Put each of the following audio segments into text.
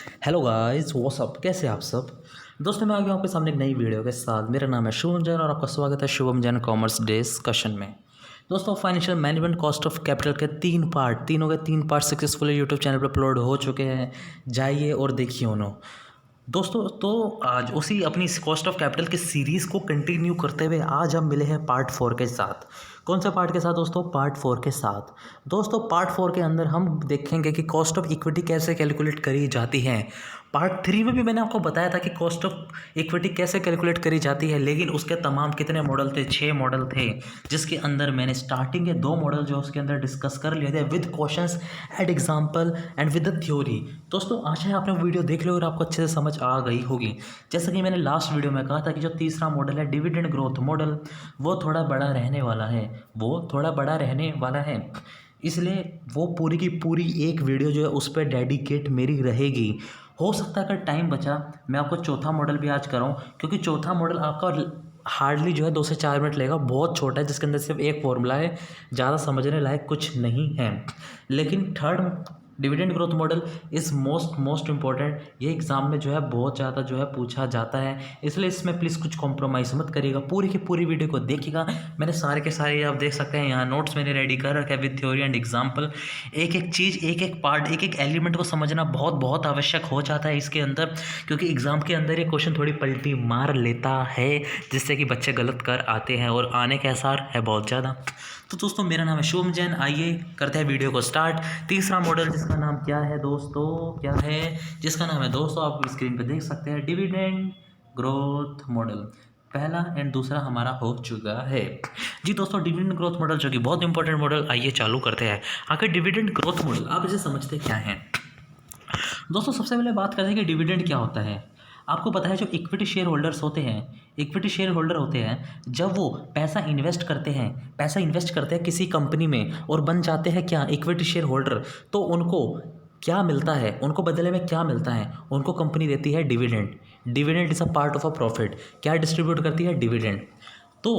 Hello guys what's up, कैसे हैं आप सब। दोस्तों मैं आ गया हूं आपके सामने एक नई वीडियो के साथ। मेरा नाम है शुभम जैन और आपका स्वागत है शुभम जैन कॉमर्स डिस्कशन में। दोस्तों financial management cost of capital के तीन पार्ट सक्सेसफुली यूट्यूब चैनल पर अपलोड हो चुके हैं। जाइए और देखिए उन्होंने। दोस्तों तो आज उसी अपनी कॉस्ट ऑफ कैपिटल की सीरीज़ को कंटिन्यू करते हुए आज हम मिले हैं पार्ट 4 के साथ। कौन सा पार्ट के साथ दोस्तों? पार्ट 4 के साथ। दोस्तों पार्ट 4 के अंदर हम देखेंगे कि कॉस्ट ऑफ इक्विटी कैसे कैलकुलेट करी जाती है। पार्ट 3 में भी मैंने आपको बताया था कि कॉस्ट ऑफ इक्विटी कैसे कैलकुलेट करी जाती है, लेकिन उसके तमाम कितने मॉडल थे? 6 मॉडल थे, जिसके अंदर मैंने स्टार्टिंग के 2 मॉडल जो उसके अंदर डिस्कस कर लिए थे with questions and example and with the theory. दोस्तों आशा है आपने वीडियो देख लो और आपको अच्छे से समझ आ गई होगी। जैसा कि मैंने लास्ट वीडियो में कहा था कि जो तीसरा मॉडल है डिविडेंड ग्रोथ मॉडल, वो थोड़ा बड़ा रहने वाला है, इसलिए वो पूरी की पूरी एक वीडियो जो है उस पर डेडिकेट मेरी रहेगी। हो सकता है अगर टाइम बचा मैं आपको चौथा मॉडल भी आज कराऊं, क्योंकि चौथा मॉडल आपका हार्डली जो है 2 से 4 मिनट लेगा, बहुत छोटा है, जिसके अंदर सिर्फ एक फॉर्मूला है, ज़्यादा समझने लायक कुछ नहीं है। लेकिन third dividend growth model is most important. ये एग्ज़ाम में जो है बहुत ज़्यादा जो है पूछा जाता है, इसलिए इसमें प्लीज़ कुछ कॉम्प्रोमाइज़ मत करिएगा, पूरी की पूरी वीडियो को देखिएगा। मैंने सारे के सारे आप देख सकते हैं यहाँ नोट्स मैंने रेडी कर रखे हैं विद थ्योरी एंड एग्जाम्पल। एक एक चीज़, एक एक पार्ट, एक एक एलिमेंट को समझना बहुत बहुत आवश्यक हो जाता है इसके अंदर, क्योंकि एग्ज़ाम के अंदर ये क्वेश्चन थोड़ी पलटी मार लेता है, जिससे कि बच्चे गलत कर आते हैं और आने के आसार है बहुत ज़्यादा। तो दोस्तों मेरा नाम है शुभम जैन, आइए करते हैं वीडियो को स्टार्ट। तीसरा मॉडल जिसका नाम क्या है दोस्तों, क्या है जिसका नाम है दोस्तों, आप स्क्रीन पे देख सकते हैं, डिविडेंड ग्रोथ मॉडल। पहला एंड दूसरा हमारा हो चुका है जी दोस्तों। डिविडेंड ग्रोथ मॉडल जो कि बहुत इंपॉर्टेंट मॉडल, आइए चालू करते हैं। आखिर डिविडेंड ग्रोथ मॉडल आप इसे समझते क्या हैं दोस्तों? सबसे पहले बात करते हैं कि डिविडेंड क्या होता है। आपको पता है जो इक्विटी शेयर होल्डर्स होते हैं, इक्विटी शेयर होल्डर होते हैं, जब वो पैसा इन्वेस्ट करते हैं किसी कंपनी में और बन जाते हैं क्या, इक्विटी शेयर होल्डर, तो उनको क्या मिलता है? उनको बदले में क्या मिलता है? उनको कंपनी देती है dividend. Dividend is a part of a profit. क्या डिस्ट्रीब्यूट करती है? डिविडेंड। तो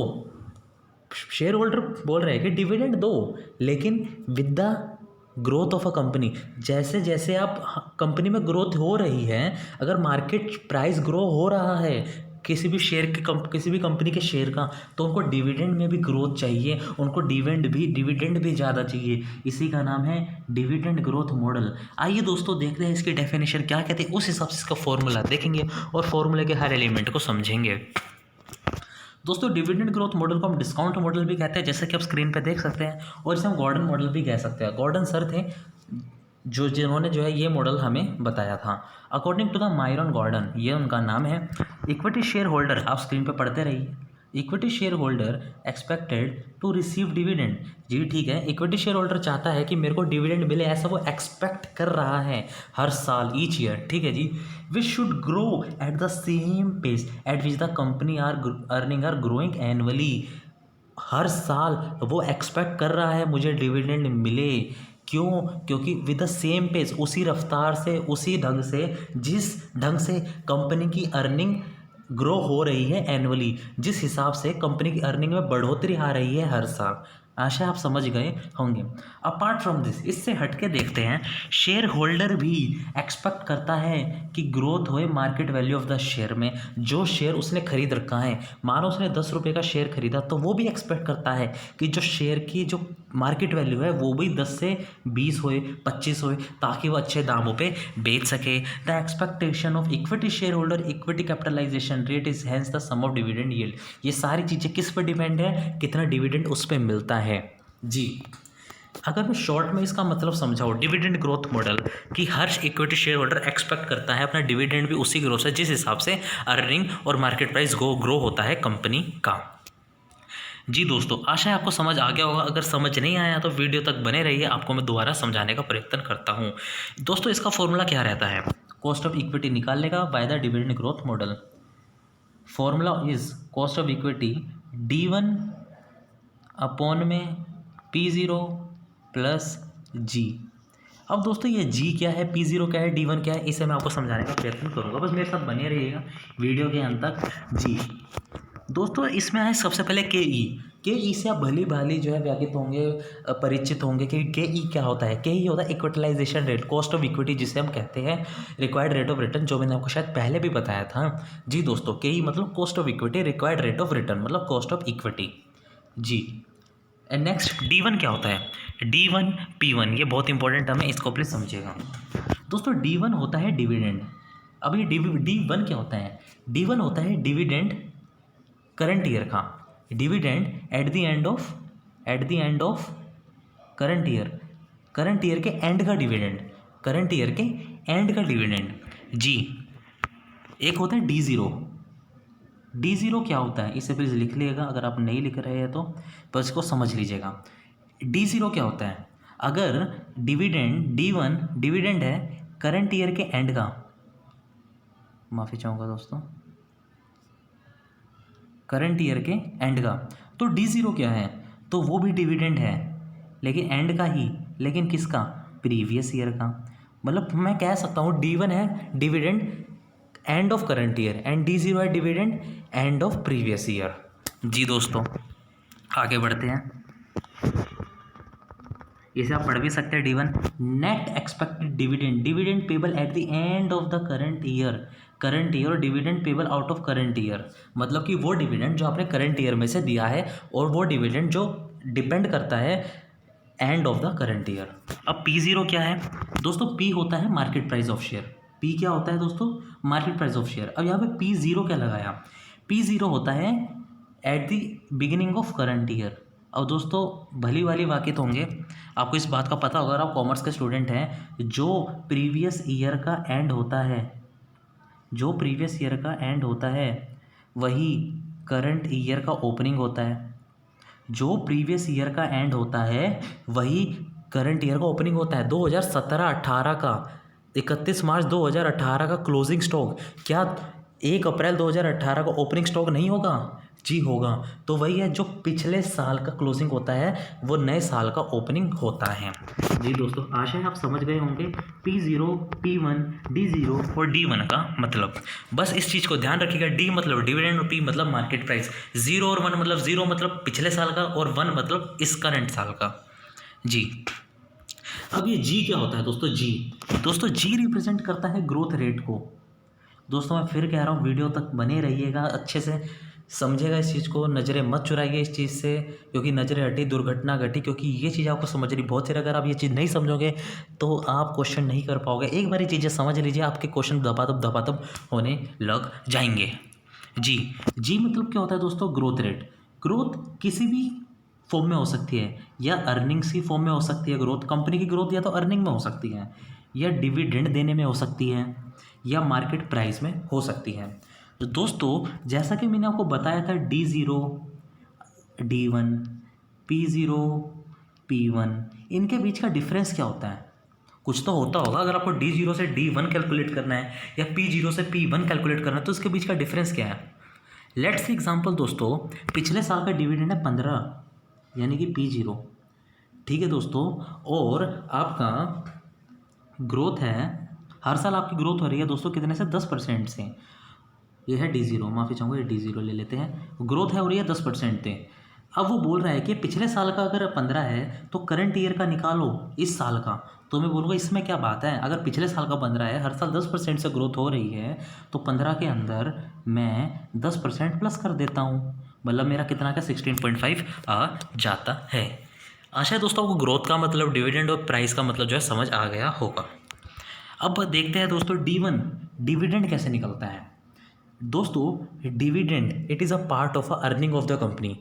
शेयर होल्डर बोल रहे हैं कि डिविडेंड दो, लेकिन with the growth of a company. जैसे जैसे आप कंपनी में ग्रोथ हो रही है, अगर मार्केट प्राइस ग्रो हो रहा है किसी भी किसी भी कंपनी के शेयर का, तो उनको डिविडेंड में भी ग्रोथ चाहिए, उनको डिविडेंड भी ज़्यादा चाहिए। इसी का नाम है डिविडेंड ग्रोथ मॉडल। आइए दोस्तों देखते हैं इसकी डेफिनेशन क्या कहते हैं, उस हिसाब से इसका फॉर्मूला देखेंगे और फॉर्मूले के हर एलिमेंट को समझेंगे। दोस्तों डिविडेंड ग्रोथ मॉडल को हम डिस्काउंट मॉडल भी कहते हैं, जैसे कि आप स्क्रीन पे देख सकते हैं, और इसे हम गॉर्डन मॉडल भी कह सकते हैं। गॉर्डन सर थे जिन्होंने जो है ये मॉडल हमें बताया था। According to the Myron Gordon, ये उनका नाम है। इक्विटी शेयर होल्डर, आप स्क्रीन पे पढ़ते रहिए। Equity share holder expected to receive dividend. जी ठीक है, इक्विटी शेयर होल्डर चाहता है कि मेरे को डिविडेंड मिले, ऐसा वो एक्सपेक्ट कर रहा है हर साल, ईच ईयर, ठीक है जी। Which should grow at the same pace at which the company earning are growing annually. हर साल वो एक्सपेक्ट कर रहा है मुझे डिविडेंड मिले। क्यों? क्योंकि विद द सेम पेस, उसी रफ्तार से, उसी ढंग से, जिस ढंग से कंपनी की अर्निंग ग्रो हो रही है एनुअली, जिस हिसाब से कंपनी की अर्निंग में बढ़ोतरी आ रही है हर साल। आशा आप समझ गए होंगे। अपार्ट फ्रॉम दिस, इससे हटके देखते हैं, शेयर होल्डर भी एक्सपेक्ट करता है कि ग्रोथ होए market value of the share में। जो शेयर उसने खरीद रखा है, मानो उसने 10 रुपये का शेयर खरीदा, तो वो भी एक्सपेक्ट करता है कि जो शेयर की जो मार्केट वैल्यू है वो भी 10 से 20 होए, 25 होए, ताकि वो अच्छे दामों पे बेच सके। The expectation of equity share holder equity capitalization rate is hence the sum of dividend yield. ये सारी चीज़ें किस पर डिपेंड है? कितना डिविडेंड उस पर मिलता है जी। अगर मैं शॉर्ट में इसका मतलब समझाऊँ डिविडेंड ग्रोथ मॉडल, कि हर इक्विटी शेयर होल्डर एक्सपेक्ट करता है अपना डिविडेंड भी उसी ग्रोथ से जिस हिसाब से अर्निंग और मार्केट प्राइस ग्रो होता है कंपनी का। जी दोस्तों आशा है आपको समझ आ गया होगा। अगर समझ नहीं आया तो वीडियो तक बने रहिए, आपको मैं दोबारा समझाने का प्रयत्न करता हूँ। दोस्तों इसका फॉर्मूला क्या रहता है? कॉस्ट ऑफ इक्विटी निकालने का by the dividend growth model. Formula is cost of equity D1 upon में P0 प्लस G। अब दोस्तों ये G क्या है, P0 क्या है, D1 क्या है, इसे मैं आपको समझाने का प्रयत्न करूँगा, बस मेरे साथ बने रहिएगा वीडियो के अंत तक। जी दोस्तों इसमें आए सबसे पहले के ई से आप भली भाली जो है वाकिफ होंगे, परिचित होंगे कि के ई क्या होता है। के ई होता है इक्विटलाइजेशन रेट, कॉस्ट ऑफ इक्विटी जिसे हम कहते हैं, रिक्वायर्ड रेट ऑफ रिटर्न, जो मैंने आपको शायद पहले भी बताया था। जी दोस्तों, के ई मतलब cost of equity, required rate of return मतलब कॉस्ट ऑफ इक्विटी। जी एंड नेक्स्ट D1 क्या होता है? D1 P1, ये बहुत इंपॉर्टेंट टर्म है, इसको प्लीज समझिएगा। दोस्तों D1 होता है डिविडेंड। अब ये D1 क्या होता है? D1 होता है डिविडेंड करंट ईयर का, dividend eight the end of current year के एंड का डिविडेंड, करंट ईयर के एंड का डिविडेंड। जी एक होता है D0 क्या होता है? इसे प्लीज़ लिख लीजिएगा, अगर आप नहीं लिख रहे हैं तो इसको समझ लीजिएगा। D0 क्या होता है? अगर डिविडेंड D1 डिविडेंड है करंट ईयर के एंड का, माफ़ी चाहूँगा दोस्तों, करंट ईयर के एंड का, तो D0 क्या है? तो वो भी डिविडेंड है लेकिन एंड का ही, लेकिन किसका? प्रीवियस ईयर का। मतलब मैं कह सकता हूँ D1 है dividend end of current year and D0 है dividend end of previous year. जी दोस्तों आगे बढ़ते हैं, इसे आप पढ़ भी सकते हैं। D1 net expected dividend, dividend payable at the end of the current year और dividend payable out of current year, मतलब कि वो डिविडेंड जो आपने करंट ईयर में से दिया है और वो डिविडेंड जो डिपेंड करता है and of the current year. अब P0 क्या है दोस्तों? P होता है market price of share. P क्या होता है दोस्तों? Market price of share. अब यहाँ पे P0 क्या लगाया? P0 होता है eight the beginning of current year. अब दोस्तों भली वाली वाकिफ होंगे, आपको इस बात का पता होगा, अगर आप कॉमर्स के स्टूडेंट हैं, जो प्रीवियस ईयर का एंड होता है, जो प्रीवियस ईयर का एंड होता है वही करंट ईयर का ओपनिंग होता है। जो प्रीवियस ईयर का एंड होता है वही करंट ईयर का ओपनिंग होता है। 2017-18 का 31 मार्च 2018 का क्लोजिंग स्टॉक क्या 1 अप्रैल 2018 का ओपनिंग स्टॉक नहीं होगा? जी होगा। तो वही है, जो पिछले साल का क्लोजिंग होता है वो नए साल का ओपनिंग होता है। जी दोस्तों आशा है आप समझ गए होंगे P0, P1, D0 और D1 का मतलब। बस इस चीज़ को ध्यान रखिएगा, D मतलब डिविडेंड और P मतलब मार्केट प्राइस। 0 और 1 मतलब 0 मतलब पिछले साल का और 1 मतलब इस करंट साल का। जी अब ये G क्या होता है दोस्तों? G रिप्रेजेंट करता है ग्रोथ रेट को। दोस्तों मैं फिर कह रहा हूँ, वीडियो तक बने रहिएगा, अच्छे से समझेगा इस चीज़ को, नज़रें मत चुराइए इस चीज़ से, क्योंकि नज़रें हटी दुर्घटना घटी, क्योंकि ये चीज़ आपको समझनी बहुत सी। अगर आप ये चीज़ नहीं समझोगे तो आप क्वेश्चन नहीं कर पाओगे। एक बार ये चीज़ें समझ लीजिए, आपके क्वेश्चन दबादब होने लग जाएंगे। जी मतलब क्या होता है दोस्तों? Growth rate. ग्रोथ किसी भी फॉर्म में हो सकती है, या अर्निंग्स की फॉर्म में हो सकती है ग्रोथ, कंपनी की ग्रोथ या तो अर्निंग में हो सकती है, या डिविडेंड देने में हो सकती है, या मार्केट प्राइस में हो सकती है। तो दोस्तों जैसा कि मैंने आपको बताया था, D0, D1, P0, P1, इनके बीच का डिफरेंस क्या होता है? कुछ तो होता होगा। अगर आपको D0 से D1 कैलकुलेट करना है या P0 से P1 कैलकुलेट करना है तो इसके बीच का डिफरेंस क्या है? लेट्स एग्जांपल दोस्तों, पिछले साल का डिविडेंड है 15, यानी कि P0, ठीक है दोस्तों, और आपका ग्रोथ है, हर साल आपकी ग्रोथ हो रही है दोस्तों कितने से? 10% से। ये है D0, माफ़ी चाहूँगा, ये D0 ले लेते हैं। ग्रोथ है हो रही है 10% से। अब वो बोल रहा है कि पिछले साल का अगर 15 है तो करंट ईयर का निकालो इस साल का। तो मैं बोलूँगा इसमें क्या बात है, अगर पिछले साल का 15 है, हर साल 10% से ग्रोथ हो रही है, तो 15 के अंदर मैं 10% प्लस कर देता हूँ, मतलब मेरा कितना का 16.5 आ जाता है। आशा है दोस्तों आपको ग्रोथ का मतलब, डिविडेंड और प्राइस का मतलब जो है समझ आ गया होगा। अब देखते हैं दोस्तों D1 डिविडेंड कैसे निकलता है। दोस्तों dividend it is a part of a earning of the company.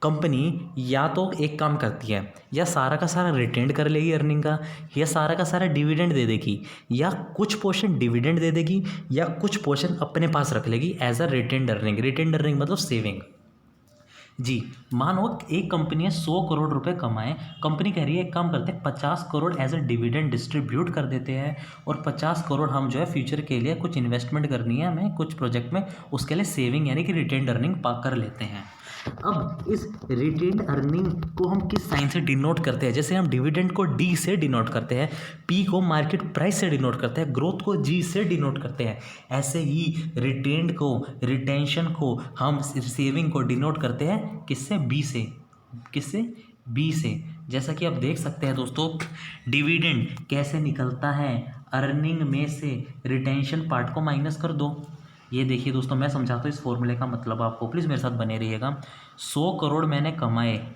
Company या तो एक काम करती है, या सारा का सारा रिटेंड कर लेगी अर्निंग का, या सारा का सारा डिविडेंड दे देगी, या कुछ पोर्शन डिविडेंड दे देगी, या कुछ पोर्शन अपने पास रख लेगी as a retained earning. Retained earning मतलब सेविंग। जी मानो एक कंपनी है 100 करोड़ रुपए कमाए, कंपनी कह रही है एक काम करते हैं 50 crore as a dividend distribute कर देते हैं, और 50 करोड़ हम जो है फ्यूचर के लिए कुछ इन्वेस्टमेंट करनी है हमें कुछ प्रोजेक्ट में, उसके लिए सेविंग यानी कि रिटेंड अर्निंग पा कर लेते हैं। अब इस रिटेन्ड अर्निंग को हम किस साइन से डिनोट करते हैं? जैसे हम डिविडेंड को डी से डिनोट करते हैं, पी को मार्केट प्राइस से डिनोट करते हैं, ग्रोथ को जी से डिनोट करते हैं, ऐसे ही रिटेन्ड को, रिटेंशन को हम सेविंग को डिनोट करते हैं किससे? बी से। किससे? बी से। जैसा कि आप देख सकते हैं दोस्तों, डिविडेंड कैसे निकलता है? अर्निंग में से रिटेंशन पार्ट को माइनस कर दो। ये देखिए दोस्तों, मैं समझाता हूँ इस फॉर्मूले का मतलब आपको, प्लीज़ मेरे साथ बने रहिएगा। 100 करोड़ मैंने कमाए,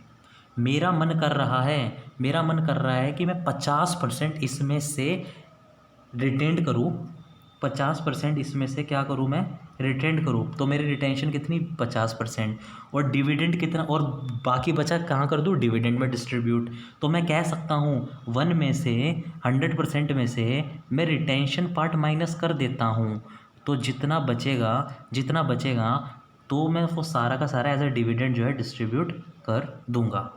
मेरा मन कर रहा है कि मैं 50% इसमें से रिटेंड करूँ, 50% इसमें से क्या करूँ मैं? रिटेंड करूँ। तो मेरी रिटेंशन कितनी? 50%। और डिविडेंड कितना? और बाकी बचा कहाँ कर दूँ? डिविडेंड में डिस्ट्रीब्यूट। तो मैं कह सकता हूँ 1 में से 100% में से मैं रिटेंशन पार्ट माइनस कर देता हूँ, तो जितना बचेगा तो मैं वो सारा का सारा एज ए डिविडेंड जो है डिस्ट्रीब्यूट कर दूंगा।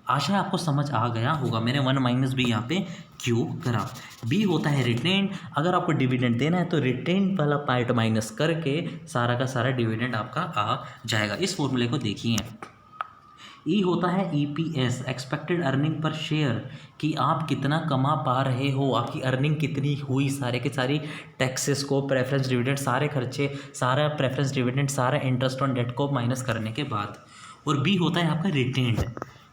आशा है आपको समझ आ गया होगा, मैंने 1 माइनस बी यहाँ पे क्यों करा। बी होता है रिटेन्ड, अगर आपको डिविडेंड देना है तो रिटेन्ड वाला पार्ट माइनस करके सारा का सारा डिविडेंड आपका आ जाएगा। इस फॉर्मूले को देखिए। ई होता है EPS, expected earning per share, कि आप कितना कमा पा रहे हो, आपकी अर्निंग कितनी हुई, सारे के सारी टैक्सेस को, प्रेफरेंस डिविडेंड, सारे खर्चे, सारा प्रेफरेंस डिविडेंड, सारा इंटरेस्ट ऑन डेट को माइनस करने के बाद। और बी होता है आपका रिटेन्ड।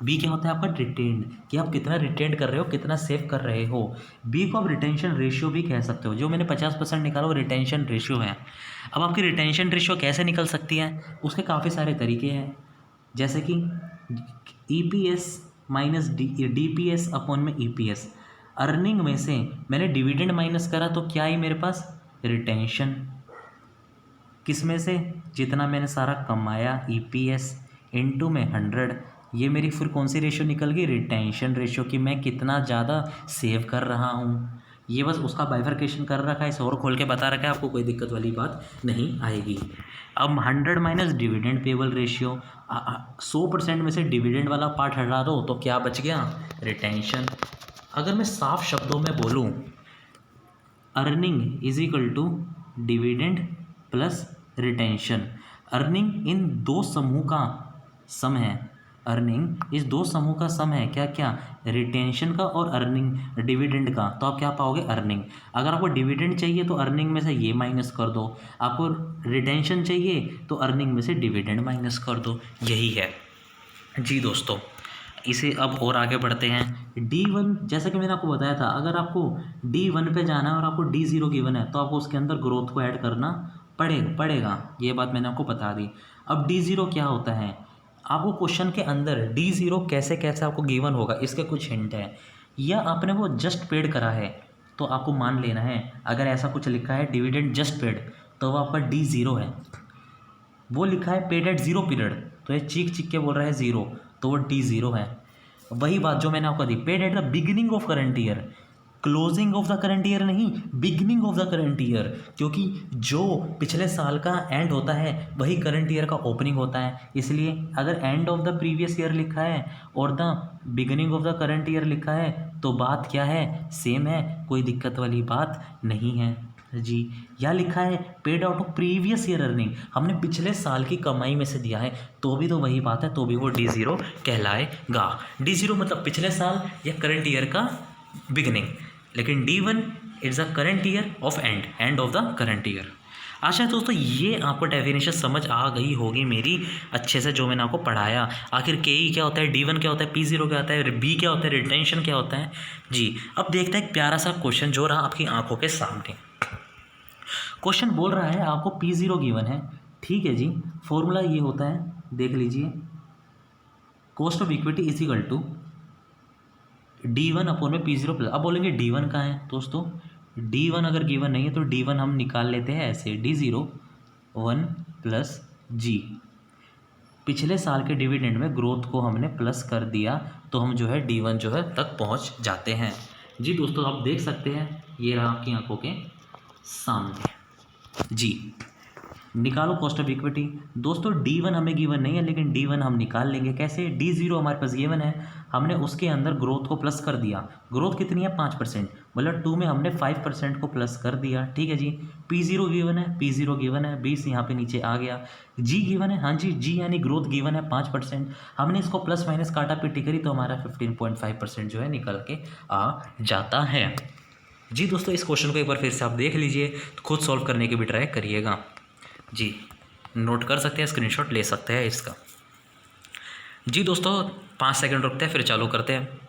बी क्या होता है आपका? रिटेन्ड, कि आप कितना रिटेंड कर रहे हो, कितना सेव कर रहे हो। बी को आप रिटेंशन रेशियो भी कह सकते हो। जो मैंने 50% निकाला वो रिटेंशन रेशियो है। अब आपकी रिटेंशन रेशियो कैसे निकल सकती है? उसके काफ़ी सारे तरीके हैं, जैसे कि EPS माइनस DPS अपॉन में EPS। अर्निंग में से मैंने डिविडेंड माइनस करा तो क्या आई मेरे पास? रिटेंशन। किस में से? जितना मैंने सारा कमाया, EPS इंटू में 100। ये मेरी फिर कौन सी रेशियो निकल गई? रिटेंशन रेशियो, कि मैं कितना ज़्यादा सेव कर रहा हूँ। ये बस उसका बाइफर्केशन कर रखा है, इसे और खोल के बता रखा है, आपको कोई दिक्कत वाली बात नहीं आएगी। अब 100 माइनस डिविडेंड पेबल रेशियो, 100% में से डिविडेंड वाला पार्ट हटा दो तो क्या बच गया? रिटेंशन। अगर मैं साफ शब्दों में बोलूँ, earning is equal to dividend plus retention. Earning इन दो समूह का सम है, अर्निंग इस दो समूह का सम है। क्या क्या? रिटेंशन का और अर्निंग डिविडेंड का। तो आप क्या पाओगे? अर्निंग। अगर आपको डिविडेंड चाहिए तो अर्निंग में से ये माइनस कर दो, आपको रिटेंशन चाहिए तो अर्निंग में से डिविडेंड माइनस कर दो। यही है जी दोस्तों। इसे अब और आगे बढ़ते हैं। D1, जैसा कि मैंने आपको बताया था, अगर आपको D1 पे जाना है और आपको D0 गिवन है तो आपको उसके अंदर ग्रोथ को ऐड करना पड़ेगा। ये बात मैंने आपको बता दी। अब D0 क्या होता है? आपको क्वेश्चन के अंदर D0 कैसे कैसे आपको गिवन होगा, इसके कुछ हिंट है, या आपने वो जस्ट पेड करा है तो आपको मान लेना है। अगर ऐसा कुछ लिखा है डिविडेंड जस्ट पेड तो वो आपका D0 है। वो लिखा है पेड एट 0 पीरियड तो ये चीख के बोल रहा है 0, तो वो D0 है। वही बात जो मैंने आपको दी, paid at the beginning of current year, closing of the current year नहीं, beginning of the current year, क्योंकि जो पिछले साल का एंड होता है वही करंट ईयर का ओपनिंग होता है। इसलिए अगर and of the previous year लिखा है और the beginning of the current year लिखा है तो बात क्या है? सेम है, कोई दिक्कत वाली बात नहीं है जी। या लिखा है paid out of previous year earning, हमने पिछले साल की कमाई में से दिया है तो भी तो वही बात है, तो भी वो D0 कहलाएगा। D0 मतलब पिछले साल या करंट ईयर का बिगिनिंग, लेकिन D1 it's a current year of end of the current year. आशा है दोस्तों ये आपको डेफिनेशन समझ आ गई होगी मेरी अच्छे से, जो मैंने आपको पढ़ाया। आखिर KE क्या होता है, D1 क्या होता है, P0 क्या होता है, B क्या होता है, रिटेंशन क्या होता है जी। अब देखते हैं एक प्यारा सा क्वेश्चन जो रहा आपकी आंखों के सामने। क्वेश्चन बोल रहा है आपको P0 गिवन है, ठीक है जी। फॉर्मूला ये होता है, देख लीजिए, cost of equity is equal to D1 upon में P0 प्लस। अब बोलेंगे D1 कहाँ है दोस्तों? D1 अगर गिवन नहीं है तो D1 हम निकाल लेते हैं ऐसे, D0 1 प्लस G। पिछले साल के डिविडेंड में ग्रोथ को हमने प्लस कर दिया तो हम जो है D1 जो है तक पहुंच जाते हैं जी। दोस्तों आप देख सकते हैं ये रहा आपकी आंखों के सामने जी। निकालो कॉस्ट ऑफ इक्विटी। दोस्तों D1 हमें गिवन नहीं है, लेकिन D1 हम निकाल लेंगे। कैसे? D0 हमारे पास गिवन है, हमने उसके अंदर ग्रोथ को प्लस कर दिया। ग्रोथ कितनी है? 5%, मतलब 2 में हमने 5% को प्लस कर दिया। ठीक है जी। P0 गिवन है, P0 गिवन है, 20 यहाँ पे नीचे आ गया। G गिवन है, हाँ जी, G यानी ग्रोथ गिवन है 5%, हमने इसको प्लस माइनस काटा पीटी करी तो हमारा 15.5% जो है निकल के आ जाता है। जी दोस्तों, इस क्वेश्चन को एक बार फिर से आप देख लीजिए, तो खुद सॉल्व करने की भी ट्राई करिएगा जी। नोट कर सकते हैं, स्क्रीनशॉट ले सकते हैं इसका। जी दोस्तों, 5 सेकंड रुकते हैं, फिर चालू करते हैं।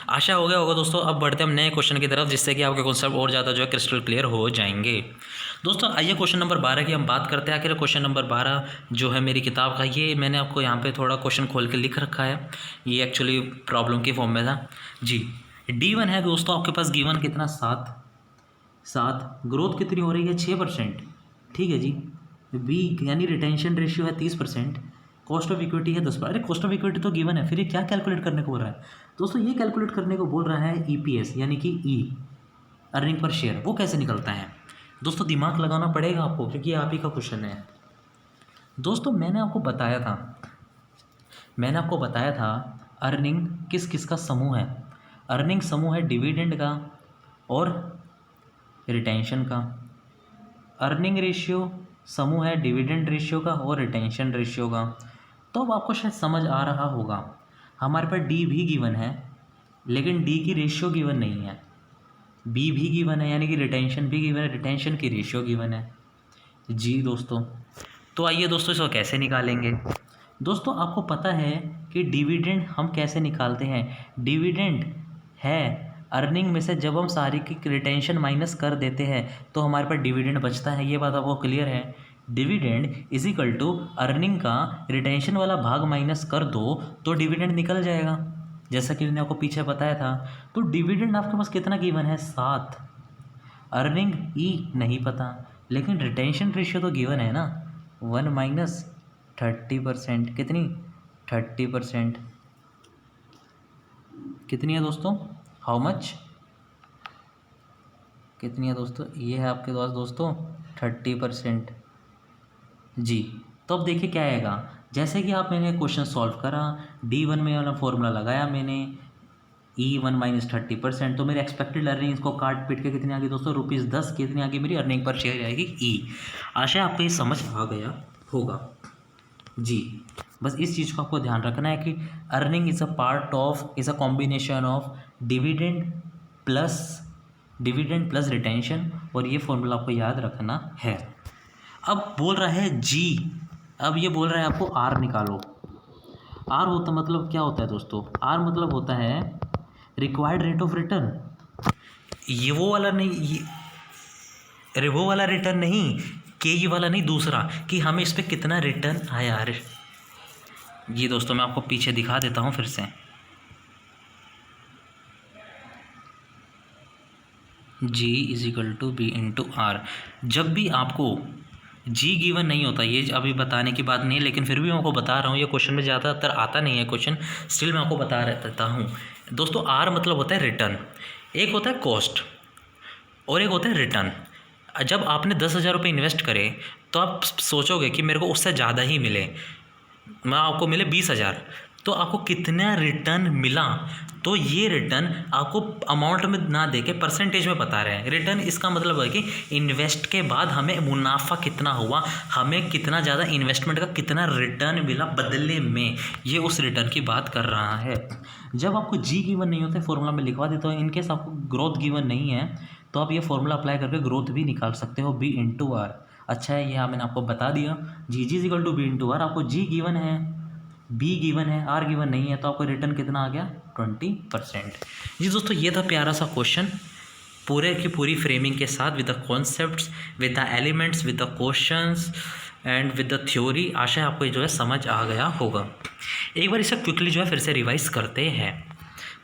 आशा हो गया होगा दोस्तों। अब बढ़ते हैं हम नए क्वेश्चन की तरफ, जिससे कि आपके कॉन्सेप्ट और ज़्यादा जो है क्रिस्टल क्लियर हो जाएंगे। दोस्तों आइए क्वेश्चन नंबर 12 की हम बात करते हैं। आखिर क्वेश्चन नंबर 12 जो है मेरी किताब का, ये मैंने आपको यहाँ पे थोड़ा क्वेश्चन खोल के लिख रखा है, ये एक्चुअली प्रॉब्लम की फॉर्म में था जी। D1 है दोस्तों आपके पास गिवन कितना? 7। ग्रोथ कितनी हो रही है? 6%। ठीक है जी। B यानी रिटेंशन रेशियो है 30%, कॉस्ट ऑफ इक्विटी है 10%। अरे कॉस्ट ऑफ इक्विटी तो गिवन है, फिर ये क्या कैलकुलेट करने को बोल रहा है दोस्तों? ये कैलकुलेट करने को बोल रहा है EPS यानी कि अर्निंग पर शेयर। वो कैसे निकलता है दोस्तों? दिमाग लगाना पड़ेगा आपको, क्योंकि ये आप ही का क्वेश्चन है। दोस्तों मैंने आपको बताया था अर्निंग किस किस का समूह है। अर्निंग समूह है डिविडेंड का और रिटेंशन का। अर्निंग रेशियो समूह है डिविडेंड रेशियो का और रिटेंशन रेशियो का। तो अब आपको शायद समझ आ रहा होगा, हमारे पास D भी गिवन है, लेकिन D की रेशियो गिवन नहीं है। B भी गिवन है, यानी कि रिटेंशन भी गिवन है, रिटेंशन की रेशियो गिवन है जी दोस्तों। तो आइए दोस्तों इसको कैसे निकालेंगे। दोस्तों आपको पता है कि डिविडेंड हम कैसे निकालते हैं। डिविडेंड है अर्निंग में से जब हम सारी की रिटेंशन माइनस कर देते हैं तो हमारे पास डिविडेंड बचता है। ये बात आपको क्लियर है? Dividend is equal to earning का रिटेंशन वाला भाग माइनस कर दो तो डिविडेंड निकल जाएगा, जैसा कि मैंने आपको पीछे बताया था। तो डिविडेंड आपके पास कितना गिवन है? 7। अर्निंग नहीं पता, लेकिन रिटेंशन रेशियो तो गिवन है ना, 1 माइनस 30%। कितनी? 30%। कितनी है दोस्तों? How much? कितनी है दोस्तों? ये है आपके पास दोस्तों 30% जी। तो अब देखिए क्या आएगा। जैसे कि मैंने क्वेश्चन सॉल्व करा, D1 में वाला फॉर्मूला लगाया मैंने, E1 माइनस 30%, तो मेरी एक्सपेक्टेड अर्निंग इसको काट पीट के कितनी आ गई दोस्तों? ₹10। कितनी आ गई मेरी अर्निंग पर शेयर आएगी E। आशा आपको ये समझ आ गया होगा जी। बस इस चीज़ को आपको ध्यान रखना है कि earning is a combination of dividend plus retention, और ये फॉर्मूला आपको याद रखना है। अब बोल रहा है जी, अब ये बोल रहा है आपको R निकालो। R होता मतलब क्या होता है दोस्तों? R मतलब होता है रिक्वायर्ड रेट ऑफ रिटर्न। ये वो वाला नहीं, अरे वो वाला रिटर्न नहीं, ये वाला नहीं, दूसरा कि हमें इस पर कितना रिटर्न आया। अरे ये दोस्तों मैं आपको पीछे दिखा देता हूँ फिर से। G is equal to B into R। जब भी आपको G गिवन नहीं होता, ये अभी बताने की बात नहीं है, लेकिन फिर भी मैं आपको बता रहा हूँ, ये क्वेश्चन में ज़्यादातर आता नहीं है क्वेश्चन, स्टिल मैं आपको बता रहता हूँ दोस्तों। R मतलब होता है रिटर्न, एक होता है कॉस्ट और एक होता है रिटर्न। जब आपने 10,000 रुपये इन्वेस्ट करे तो आप सोचोगे कि मेरे को उससे ज़्यादा ही मिले, मैं आपको मिले 20,000, तो आपको कितना रिटर्न मिला। तो ये रिटर्न आपको अमाउंट में ना दे के परसेंटेज में बता रहे हैं। रिटर्न इसका मतलब है कि इन्वेस्ट के बाद हमें मुनाफा कितना हुआ, हमें कितना ज़्यादा इन्वेस्टमेंट का कितना रिटर्न मिला बदले में, ये उस रिटर्न की बात कर रहा है। जब आपको G गिवन नहीं होता है, फॉर्मूला में लिखवा देता हूँ। इनकेस आपको ग्रोथ गिवन नहीं है तो आप ये फॉर्मूला अप्लाई करके ग्रोथ भी निकाल सकते हो, B इंटू R। अच्छा है, ये मैंने आपको बता दिया। G is equal to B into R। आपको G गिवन है, B गिवन है, R गिवन नहीं है, तो आपको रिटर्न कितना आ गया? 20%। जी दोस्तों, ये था प्यारा सा क्वेश्चन पूरे की पूरी फ्रेमिंग के साथ, with the concepts, with the elements, with the questions and with the theory. आशा है आपको जो है समझ आ गया होगा। एक बार इसे क्विकली जो है फिर से रिवाइज करते हैं।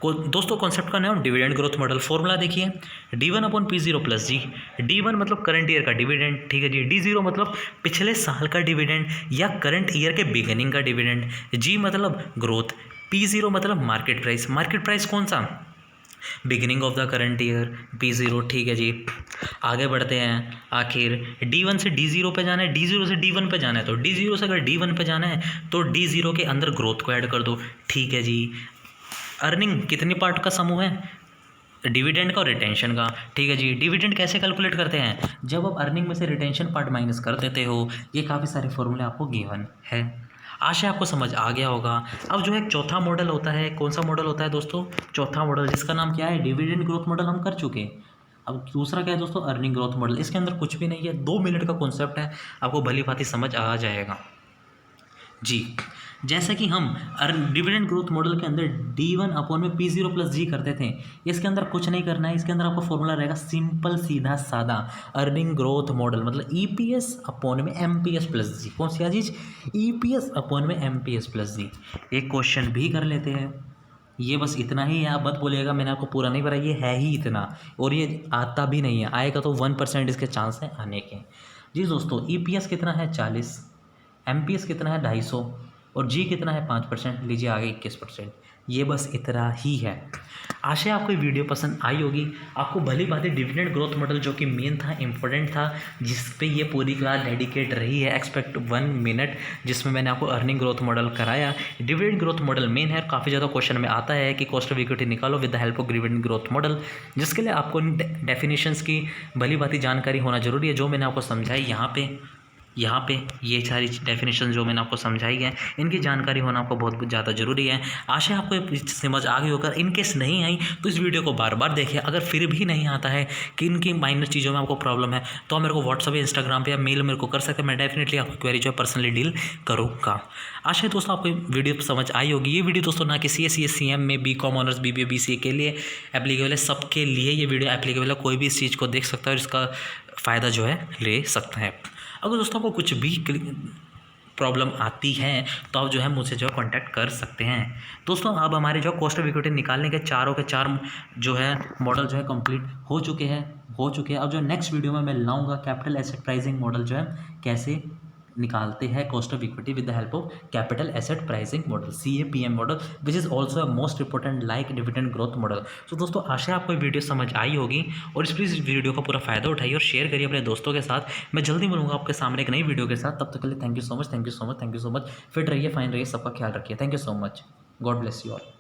दोस्तों कॉन्सेप्ट का नाम डिविडेंड ग्रोथ मॉडल। फॉर्मूला देखिए, D1 upon P0 plus G। D1 मतलब करंट ईयर का डिविडेंड, ठीक है जी। D0 मतलब पिछले साल का डिविडेंड या करंट ईयर के बिगिनिंग का डिविडेंड। G मतलब ग्रोथ। P0 मतलब मार्केट प्राइस। मार्केट प्राइस कौन सा? Beginning of the current year P0, ठीक है जी। आगे बढ़ते हैं, आखिर D1 से D0 पे जाना है, D0 से D1 पे जाना है, तो D0 से अगर D1 पे जाना है तो D0 के अंदर ग्रोथ को ऐड कर दो, ठीक है जी। अर्निंग कितने पार्ट का समूह है? डिविडेंड का और रिटेंशन का, ठीक है जी। डिविडेंड कैसे कैलकुलेट करते हैं? जब आप अर्निंग में से रिटेंशन पार्ट माइनस कर देते हो। ये काफ़ी सारे फॉर्मूले आपको गिवन है। आशा आपको समझ आ गया होगा। अब जो एक चौथा मॉडल होता है, कौन सा मॉडल होता है दोस्तों? चौथा मॉडल, जिसका नाम क्या है? डिविडेंड ग्रोथ मॉडल हम कर चुके हैं। अब दूसरा क्या है दोस्तों? Earning growth model. इसके अंदर कुछ भी नहीं है, 2 मिनट का कॉन्सेप्ट है, आपको भली भांति समझ आ जाएगा जी। जैसे कि हम डिविडेंड ग्रोथ मॉडल के अंदर D1 अपॉन में P0 प्लस जी करते थे, इसके अंदर कुछ नहीं करना है। इसके अंदर आपका फॉर्मूला रहेगा सिंपल, सीधा सादा। अर्निंग ग्रोथ मॉडल मतलब EPS अपॉन में MPS प्लस जी। कौन सी चीज़? EPS अपॉन में MPS प्लस जी। एक क्वेश्चन भी कर लेते हैं। ये बस इतना ही है, आप मत बोलिएगा मैंने आपको पूरा नहीं बताया, ये है ही इतना, और ये आता भी नहीं है। आएगा तो 1% इसके चांस है आने के जी। दोस्तों EPS कितना है? 40। MPS कितना है? 250। और जी कितना है? 5%। लीजिए आगे 21%। ये बस इतना ही है। आशा आपको ये वीडियो पसंद आई होगी। आपको भली भांति डिविडेंड ग्रोथ मॉडल जो कि मेन था, इंपॉर्टेंट था, जिस पे ये पूरी क्लास डेडिकेट रही है, एक्सपेक्ट 1 मिनट, जिसमें मैंने आपको अर्निंग ग्रोथ मॉडल कराया। डिविडेंड ग्रोथ मॉडल मेन है, काफ़ी ज़्यादा क्वेश्चन में आता है कि कॉस्ट ऑफ इक्विटी निकालो with the help of dividend growth model, जिसके लिए आपको डेफिनेशंस की भली भांति जानकारी होना जरूरी है, जो मैंने आपको समझाई यहाँ पे ये सारी डेफिनेशन जो मैंने आपको समझाई है, इनकी जानकारी होना आपको बहुत ज़्यादा ज़रूरी है। आशा आपको ये समझ आ गई होकर। इनकेस नहीं आई तो इस वीडियो को बार बार देखिए। अगर फिर भी नहीं आता है कि इनकी माइनर चीज़ों में आपको प्रॉब्लम है, तो आप मेरे को व्हाट्सअप या इंस्टाग्राम पे या मेल मेरे को कर सकते हैं। मैं डेफिनेटली आपकी क्वेरी जो है पर्सनली डील करूँगा। आशा है दोस्तों आपको वीडियो समझ आई होगी। ये वीडियो दोस्तों ना कि CA CM में BCom ऑनर्स BBA BCA के लिए एप्लीकेबल है, सबके लिए ये वीडियो एप्लीकेबल है। कोई भी इस चीज़ को देख सकता है और इसका फ़ायदा जो है ले सकता है। अगर दोस्तों को कुछ भी प्रॉब्लम आती है तो आप जो है मुझसे जो है कॉन्टैक्ट कर सकते हैं। दोस्तों अब हमारे जो कॉस्ट ऑफ इक्विटी निकालने के चारों के चार जो है मॉडल जो है कंप्लीट हो चुके हैं। अब जो नेक्स्ट वीडियो में मैं लाऊंगा कैपिटल एसेट प्राइसिंग मॉडल जो है कैसे निकालते हैं cost of equity with the help of capital asset pricing model, CAPM model, which is also a most important like dividend growth model. तो दोस्तों आशा आपको ये वीडियो समझ आई होगी, और इस प्लीज़ वीडियो का पूरा फायदा उठाइए और शेयर करिए अपने दोस्तों के साथ। मैं जल्दी मिलूंगा आपके सामने एक नई वीडियो के साथ। तब तक के लिए thank you so much, thank you so much, thank you so much. Fit रहिए, फाइन रहिए, सबका ख्याल रखिए। Thank you so much. God bless you all.